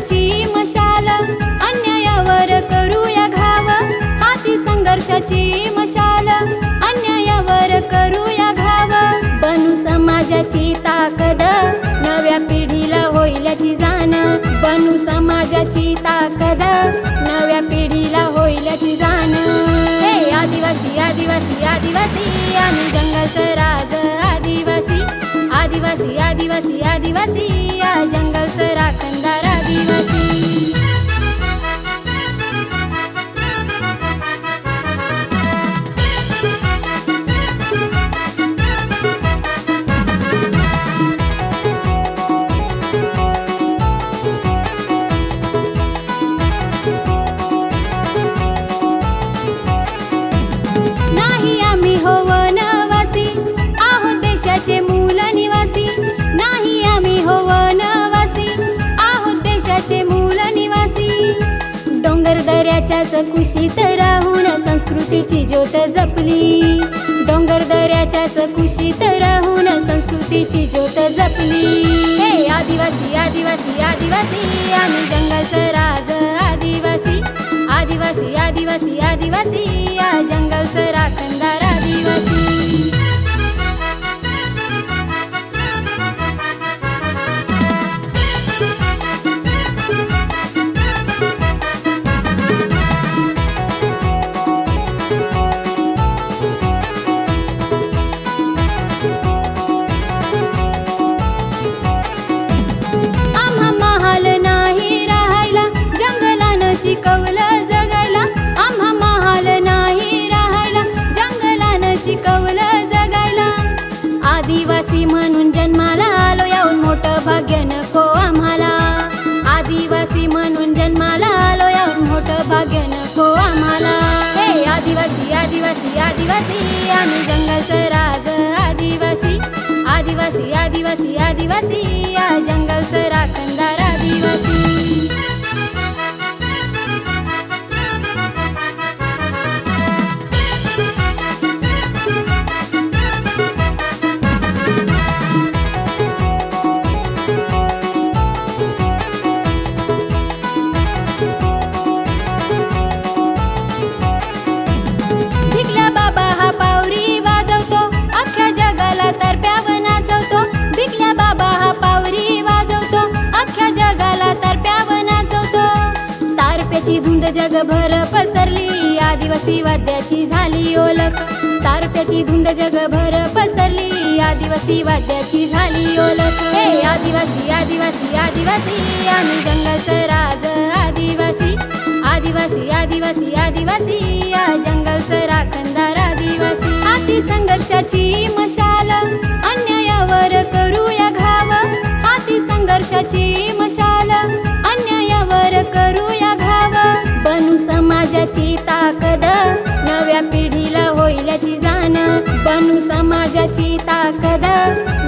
संघर्षाची मशाल, अन्यायावर करूया घाव, हाती संघर्षाची मशाल, अन्यायावर करूया घाव, बनू समाजाची ताकद, नव्या पिढीला होईल याची जाण, बनू समाजाची ताकद, नव्या पिढीला होईल याची जाण। हे आदिवासी आदिवासी आदिवासी आणि जंगलचं राज आदिवासी, आदिवासी आदिवासी आदिवासी या जंगलचं राखणदार आदिवासी। नाही आम्ही हो वनवासी, आहोत देशाचे मूल निवासी, नाही आम्ही हो वनवासी, आहोत देशाचे मूल निवासी, डोंगर दऱ्याच्याच कुशीत राहून संस्कृतीची ज्योत जपली, डोंगर दऱ्याच्याच कुशीत राहून संस्कृतीची ज्योत जपली। हे आदिवासी आदिवासी आदिवासी आणि जंगलचं राज आदिवासी, आदिवासी आदिवासी आदिवासी या जंगलचं राखणदार आदिवासी। आम्हा महाल नाही राहायला, जंगलानं शिकवलं जगायला, आम्हा महाल नाही राहायला, जंगलानं शिकवलं जगायला, आदिवासी म्हणून जन्माला आलो याहून मोठं भाग्य नको आम्हाला, आदिवासी म्हणून जन्माला आलो याहून मोठं भाग्य नको आम्हाला। हे आदिवासी आदिवासी आदिवासी आणि जंगलचं राज आदिवासी, आदिवासी आदिवासी आदिवासी या जंगलचं राखणदार आदिवासी। भिकल्या बाबा हा पावरी वाजवतो, अख्ख्या जगाला तरप्यावर नाचवतो, भिकल्या बाबा हा पावरी वाजवतो, अख्ख्या जगाला तरप्यावर नाचवतो, तारप्याची धुंद जगभर पसरली, आदिवासी वाद्याची झाली ओळख, तारप्याची धुंद जगभर पसरली, आदिवासी वाद्याची झाली ओळख। हे आदिवासी आदिवासी आदिवासी आणि जंगलचं राज आदिवासी, आदिवासी आदिवासी आदिवासी या जंगलचं राखणदार आदिवासी। हाती संघर्षाची मशाल, अन्यायावर करूया घाव, हाती संघर्षाची मशाल, अन्यायावर करूया घाव, बनू समाजाची ताकद, नव्या पिढीला होईल याची जाण, बनू समाजाची ताकद,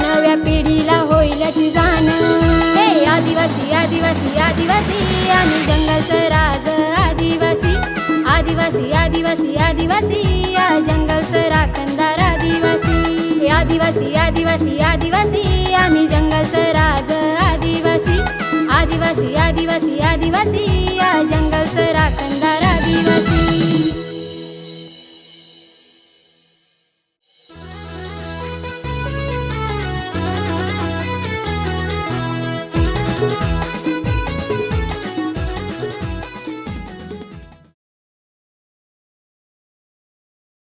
नव्या पिढीला होईल याची जाण। हे आदिवासी आदिवासी आदिवासी आणि जंगलचं राज आदिवासी, आदिवासी आदिवासी आदिवासी या जंगलचं राखणदार आदिवासी। हे आदिवासी आदिवासी आदिवासी आम्ही जंगलचं राज आदिवासी, आदिवासी आदिवासी आदिवासी या जंगलचं राखणदार